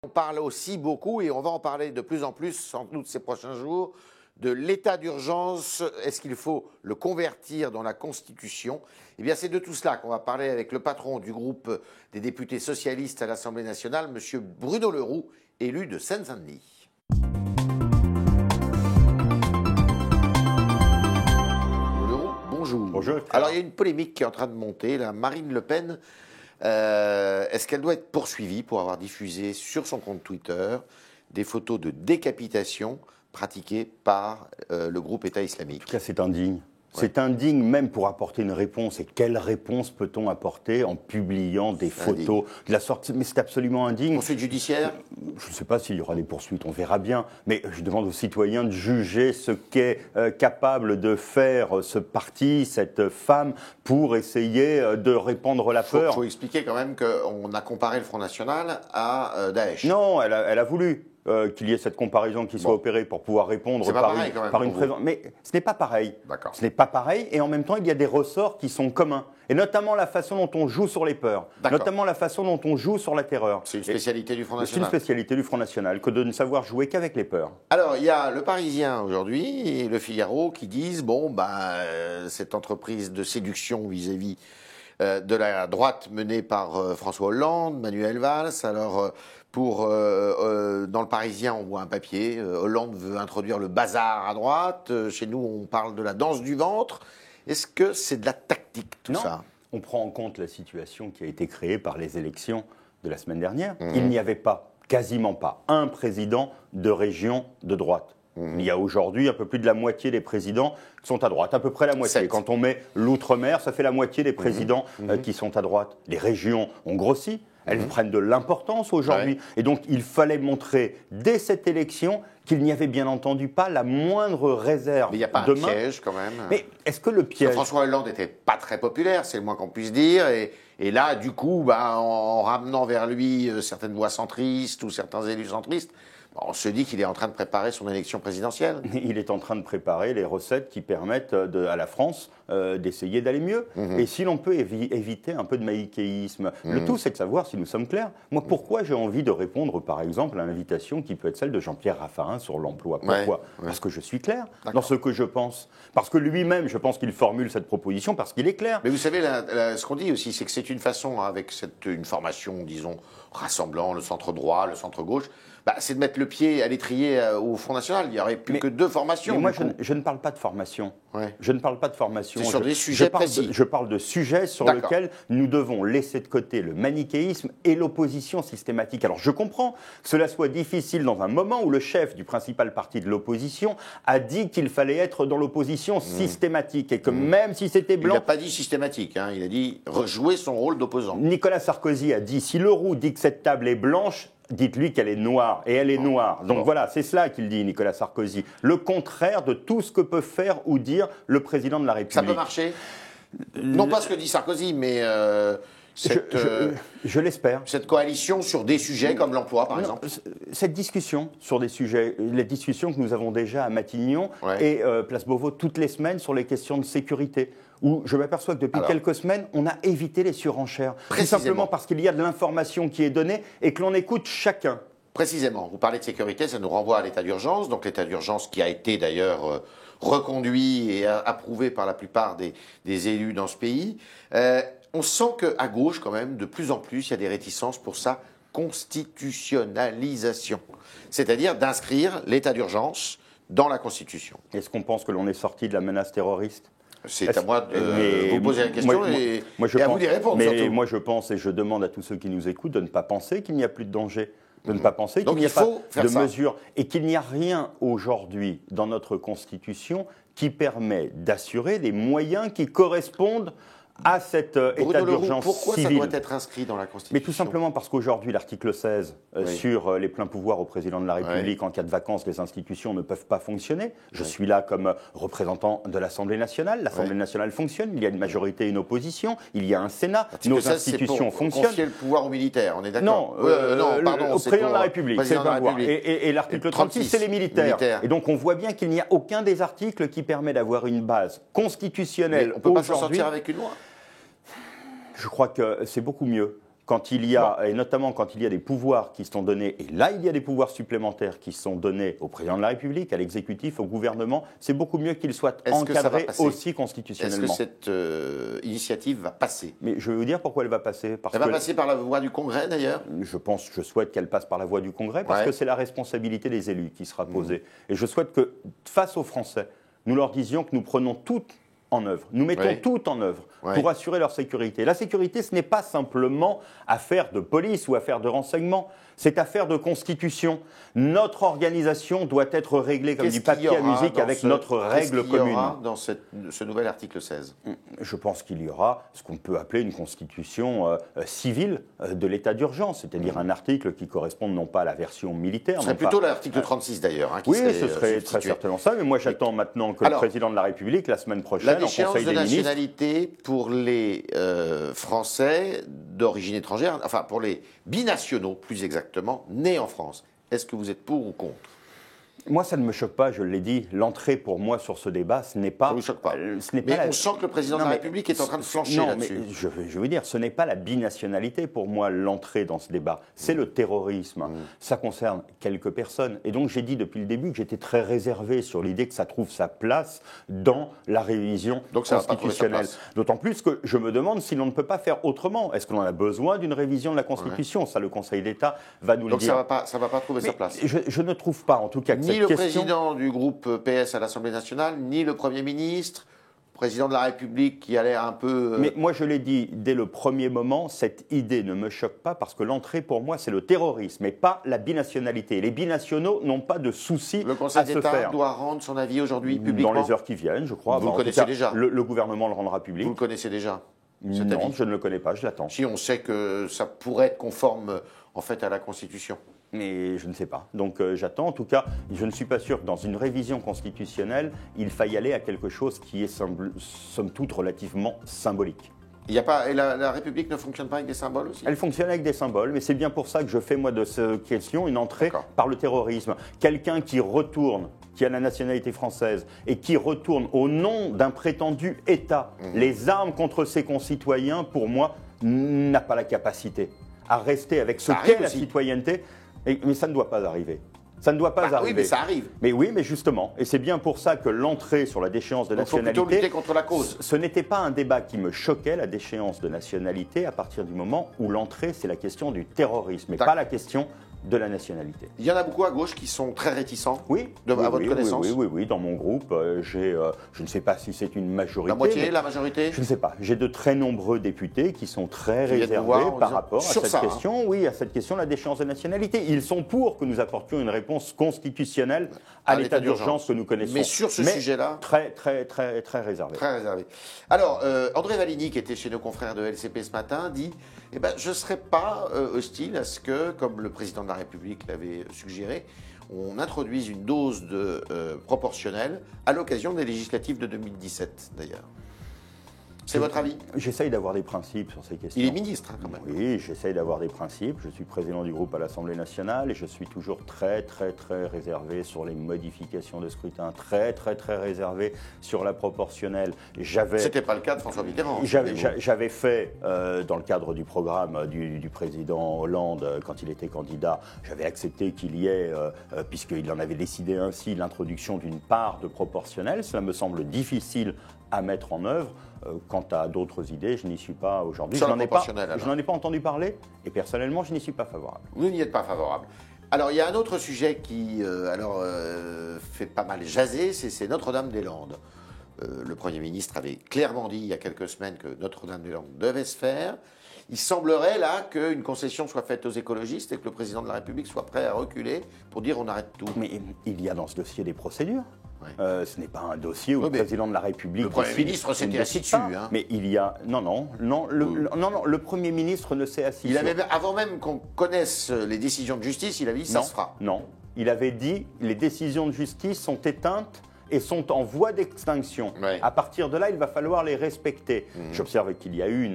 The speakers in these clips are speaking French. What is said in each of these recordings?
On parle aussi beaucoup, et on va en parler de plus en plus sans doute ces prochains jours, de l'état d'urgence. Est-ce qu'il faut le convertir dans la Constitution? Eh bien, c'est de tout cela qu'on va parler avec le patron du groupe des députés socialistes à l'Assemblée nationale, M. Bruno Le Roux, élu de Seine-Saint-Denis. Le Roux, bonjour. Bonjour. Alors, il y a une polémique qui est en train de monter. Là. Marine Le Pen, est-ce qu'elle doit être poursuivie pour avoir diffusé sur son compte Twitter des photos de décapitation pratiquées par le groupe État islamique? En tout cas, c'est indigne. Ouais. C'est indigne même pour apporter une réponse. Et quelle réponse peut-on apporter en publiant des photos de la sorte? Mais c'est absolument indigne. Poursuite judiciaire? Je ne sais pas s'il y aura des poursuites, on verra bien. Mais je demande aux citoyens de juger ce qu'est capable de faire ce parti, cette femme, pour essayer de répandre la peur. Il faut expliquer quand même qu'on a comparé le Front National à Daesh. Non, elle a voulu qu'il y ait cette comparaison qui soit opérée pour pouvoir répondre par une présence. Mais ce n'est pas pareil. D'accord. Ce n'est pas pareil, et en même temps, il y a des ressorts qui sont communs. Et notamment la façon dont on joue sur les peurs, notamment la façon dont on joue sur la terreur. C'est une spécialité du Front National. C'est une spécialité du Front National, que de ne savoir jouer qu'avec les peurs. Alors, il y a le Parisien aujourd'hui et le Figaro qui disent, cette entreprise de séduction vis-à-vis de la droite menée par François Hollande, Manuel Valls. Alors, dans le Parisien, on voit un papier. Hollande veut introduire le bazar à droite. Chez nous, on parle de la danse du ventre. Est-ce que c'est de la tactique, tout ça? On prend en compte la situation qui a été créée par les élections de la semaine dernière. Il n'y avait pas, quasiment pas, un président de région de droite. Il y a aujourd'hui un peu plus de la moitié des présidents qui sont à droite, à peu près la moitié. 7. Quand on met l'outre-mer, ça fait la moitié des présidents qui sont à droite. Les régions ont grossi, elles prennent de l'importance aujourd'hui. Ouais. Et donc il fallait montrer dès cette élection qu'il n'y avait bien entendu pas la moindre réserve. Mais il n'y a pas un piège quand même. Mais est-ce que le piège... François Hollande n'était pas très populaire, c'est le moins qu'on puisse dire. Et là, du coup, en ramenant vers lui certaines voix centristes ou certains élus centristes, on se dit qu'il est en train de préparer son élection présidentielle. Il est en train de préparer les recettes qui permettent à la France d'essayer d'aller mieux. Et si l'on peut éviter un peu de maïchéisme, le tout c'est de savoir si nous sommes clairs. Moi, pourquoi j'ai envie de répondre, par exemple, à l'invitation qui peut être celle de Jean-Pierre Raffarin sur l'emploi? Pourquoi? Parce que je suis clair dans ce que je pense. Parce que lui-même, je pense qu'il formule cette proposition parce qu'il est clair. Mais vous savez, ce qu'on dit aussi, c'est que c'est une façon, avec une formation, disons, rassemblant le centre droit, le centre gauche, c'est de mettre le pied à l'étrier au Front National. Il n'y aurait plus que 2 formations. Mais moi, je ne parle pas de formation. Je ne parle pas de formation. C'est sur des sujets précis. Je parle de sujets sur lesquels nous devons laisser de côté le manichéisme et l'opposition systématique. Alors, je comprends que cela soit difficile dans un moment où le chef du principal parti de l'opposition a dit qu'il fallait être dans l'opposition systématique et que même si c'était blanc... Il n'a pas dit systématique, il a dit rejouer son rôle d'opposant. Nicolas Sarkozy a dit, si Le Roux dit que cette table est blanche, dites-lui qu'elle est noire, et elle est noire. Donc voilà, c'est cela qu'il dit, Nicolas Sarkozy. Le contraire de tout ce que peut faire ou dire le président de la République. Ça peut marcher? Non pas ce que dit Sarkozy, mais je l'espère. Cette coalition sur des sujets comme l'emploi, par exemple. Cette discussion sur des sujets, les discussions que nous avons déjà à Matignon et Place Beauvau toutes les semaines sur les questions de sécurité, où je m'aperçois que depuis quelques semaines, on a évité les surenchères. Tout simplement parce qu'il y a de l'information qui est donnée et que l'on écoute chacun. Précisément, vous parlez de sécurité, ça nous renvoie à l'état d'urgence, donc l'état d'urgence qui a été d'ailleurs reconduit et approuvé par la plupart des élus dans ce pays. On sent qu'à gauche, quand même, de plus en plus, il y a des réticences pour sa constitutionnalisation. C'est-à-dire d'inscrire l'état d'urgence dans la Constitution. Est-ce qu'on pense que l'on est sorti de la menace terroriste ? C'est à moi de vous poser la question et à vous d'y répondre, surtout. Moi, je pense et je demande à tous ceux qui nous écoutent de ne pas penser qu'il n'y a plus de danger, de ne pas penser qu'il n'y a pas de mesures et qu'il n'y a rien aujourd'hui dans notre Constitution qui permet d'assurer des moyens qui correspondent à cet état d'urgence civil. Pourquoi ça doit être inscrit dans la Constitution? Mais tout simplement parce qu'aujourd'hui, l'article 16 sur les pleins pouvoirs au président de la République en cas de vacances, les institutions ne peuvent pas fonctionner. Je suis là comme représentant de l'Assemblée nationale. L'Assemblée nationale fonctionne, il y a une majorité et une opposition, il y a un Sénat, nos institutions fonctionnent. Confier le pouvoir aux militaires, on est d'accord? Non, pardon, au président de la République, c'est le pouvoir. Et l'article 36, c'est les militaires. Et donc on voit bien qu'il n'y a aucun des articles qui permet d'avoir une base constitutionnelle. Mais on ne peut pas s'en sortir avec une loi? Je crois que c'est beaucoup mieux quand il y a, et notamment quand il y a des pouvoirs qui sont donnés, et là il y a des pouvoirs supplémentaires qui sont donnés au président de la République, à l'exécutif, au gouvernement, c'est beaucoup mieux qu'ils soient encadrés aussi constitutionnellement. Est-ce que cette initiative va passer? Mais je vais vous dire pourquoi elle va passer. Elle va passer par la voie du Congrès d'ailleurs? Je souhaite qu'elle passe par la voie du Congrès parce que c'est la responsabilité des élus qui sera posée. Et je souhaite que, face aux Français, nous leur disions que nous prenons tout en œuvre. Nous mettons tout en œuvre pour assurer leur sécurité. La sécurité, ce n'est pas simplement affaire de police ou affaire de renseignement, c'est affaire de constitution. Notre organisation doit être réglée comme du papier à musique avec notre règle commune. Qu'est-ce qu'il y aura dans ce nouvel article 16 ? Je pense qu'il y aura ce qu'on peut appeler une constitution civile de l'état d'urgence, c'est-à-dire un article qui corresponde non pas à la version militaire. Ce serait plutôt l'article 36 d'ailleurs. Oui, ce serait très certainement ça, mais moi j'attends maintenant que le président de la République, la semaine prochaine, en Conseil des ministres... La déchéance de nationalité pour les Français d'origine étrangère, enfin pour les binationaux plus exactement, nés en France. Est-ce que vous êtes pour ou contre ? Moi, ça ne me choque pas, je l'ai dit. L'entrée, pour moi, sur ce débat, ce n'est pas... Ça ne vous choque pas. On sent que le président de la République est en train de flancher là-dessus. Non, mais je veux dire, ce n'est pas la binationalité, pour moi, l'entrée dans ce débat. C'est le terrorisme. Ça concerne quelques personnes. Et donc, j'ai dit depuis le début que j'étais très réservé sur l'idée que ça trouve sa place dans la révision constitutionnelle. D'autant plus que je me demande si l'on ne peut pas faire autrement. Est-ce que l'on a besoin d'une révision de la Constitution ? Ça, le Conseil d'État va nous le dire. Donc, ça ne va pas trouver sa place. Je ne trouve pas, en tout cas, que ni le président du groupe PS à l'Assemblée nationale, ni le Premier ministre, président de la République qui a l'air un peu... Mais moi, je l'ai dit dès le premier moment, cette idée ne me choque pas parce que l'entrée, pour moi, c'est le terrorisme et pas la binationalité. Les binationaux n'ont pas de souci à se faire. Le Conseil d'État doit rendre son avis aujourd'hui publiquement ? Dans les heures qui viennent, je crois. Vous le connaissez déjà ? Le gouvernement le rendra public. Vous le connaissez déjà ? Non, je ne le connais pas, je l'attends. Si on sait que ça pourrait être conforme en fait à la Constitution. Mais je ne sais pas. Donc j'attends. En tout cas, je ne suis pas sûr que dans une révision constitutionnelle, il faille aller à quelque chose qui est somme toute relativement symbolique. Il y a pas, et la République ne fonctionne pas avec des symboles aussi ? Elle fonctionne avec des symboles, mais c'est bien pour ça que je fais, moi, de cette question une entrée par le terrorisme. Quelqu'un qui retourne, qui a la nationalité française, et qui retourne au nom d'un prétendu État, les armes contre ses concitoyens, pour moi, n'a pas la capacité à rester avec ce qu'est la citoyenneté. Mais ça ne doit pas arriver. Ça ne doit pas arriver. Oui, mais ça arrive. Mais oui, mais justement. Et c'est bien pour ça que l'entrée sur la déchéance de nationalité... Il faut plutôt lutter contre la cause. Ce n'était pas un débat qui me choquait, la déchéance de nationalité, à partir du moment où l'entrée, c'est la question du terrorisme, et pas la question de la nationalité. Il y en a beaucoup à gauche qui sont très réticents, à votre connaissance. Oui, dans mon groupe, j'ai, je ne sais pas si c'est une majorité. La moitié, la majorité ? Je ne sais pas. J'ai de très nombreux députés qui sont très réservés par rapport à cette question. Oui, à cette question de la déchéance de nationalité. Ils sont pour que nous apportions une réponse constitutionnelle à l'état d'urgence que nous connaissons. Mais sur ce sujet-là, très réservé. Très réservé. Alors, André Valigny, qui était chez nos confrères de LCP ce matin, dit je ne serais pas hostile à ce que, comme le président de la République l'avait suggéré, on introduise une dose de proportionnelle à l'occasion des législatives de 2017, d'ailleurs. C'est votre avis ? J'essaye d'avoir des principes sur ces questions. Il est ministre, quand même. Oui, j'essaye d'avoir des principes. Je suis président du groupe à l'Assemblée nationale et je suis toujours très réservé sur les modifications de scrutin, très réservé sur la proportionnelle. C'était pas le cas de François Mitterrand. J'avais fait, dans le cadre du programme du président Hollande, quand il était candidat, j'avais accepté qu'il y ait, puisqu'il en avait décidé ainsi, l'introduction d'une part de proportionnelle. Cela me semble difficile à mettre en œuvre. Quant à d'autres idées, je n'y suis pas aujourd'hui. Je n'en ai pas entendu parler et personnellement, je n'y suis pas favorable. Vous n'y êtes pas favorable. Alors, il y a un autre sujet qui fait pas mal jaser, c'est Notre-Dame-des-Landes. Le Premier ministre avait clairement dit il y a quelques semaines que Notre-Dame-des-Landes devait se faire. Il semblerait là qu'une concession soit faite aux écologistes et que le président de la République soit prêt à reculer pour dire on arrête tout. Mais il y a dans ce dossier des procédures. Ce n'est pas un dossier où le président de la République... Le Premier ministre s'était assis dessus. Mais il y a... Non, le Premier ministre ne s'est assis avant même qu'on connaisse les décisions de justice, il avait dit ça se fera. Non, il avait dit les décisions de justice sont éteintes et sont en voie d'extinction. À partir de là, il va falloir les respecter. J'observe qu'il y a eu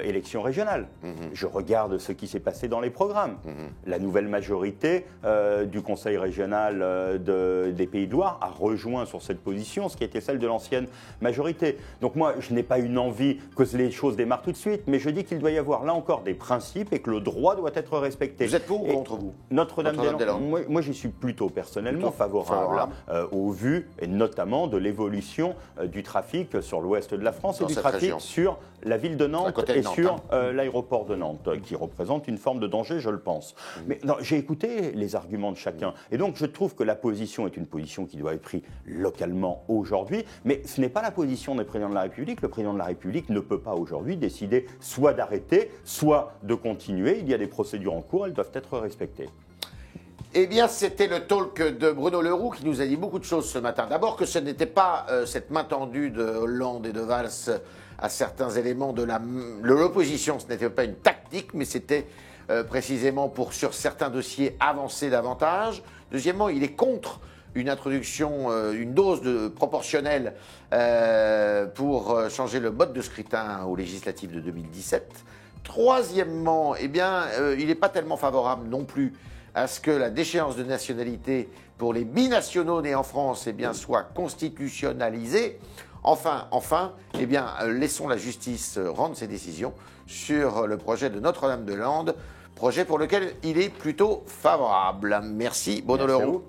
élections régionales. Je regarde ce qui s'est passé dans les programmes. La nouvelle majorité du Conseil régional des Pays de Loire a rejoint sur cette position, ce qui était celle de l'ancienne majorité. Donc moi, je n'ai pas une envie que les choses démarrent tout de suite, mais je dis qu'il doit y avoir là encore des principes et que le droit doit être respecté. Vous êtes pour ou contre vous? Notre-Dame-des-Landes. Moi, j'y suis plutôt personnellement favorable au vu, et notamment de l'évolution du trafic sur l'ouest de la France et du trafic sur la ville de Nantes et sur l'aéroport de Nantes, qui représente une forme de danger, je le pense. Mais j'ai écouté les arguments de chacun, et donc je trouve que la position est une position qui doit être prise localement aujourd'hui, mais ce n'est pas la position du président de la République. Le président de la République ne peut pas aujourd'hui décider soit d'arrêter, soit de continuer. Il y a des procédures en cours, elles doivent être respectées. Eh bien, c'était le talk de Bruno Le Roux qui nous a dit beaucoup de choses ce matin. D'abord que ce n'était pas cette main tendue de Hollande et de Valls à certains éléments de l'opposition, ce n'était pas une tactique, mais c'était précisément pour, sur certains dossiers, avancer davantage. Deuxièmement, il est contre une introduction, une dose proportionnelle pour changer le mode de scrutin aux législatives de 2017. Troisièmement, eh bien, il n'est pas tellement favorable non plus à ce que la déchéance de nationalité pour les binationaux nés en France eh bien, soit constitutionnalisée. Enfin, eh bien, laissons la justice rendre ses décisions sur le projet de Notre-Dame-de-Landes, projet pour lequel il est plutôt favorable. Merci, Bruno Le Roux.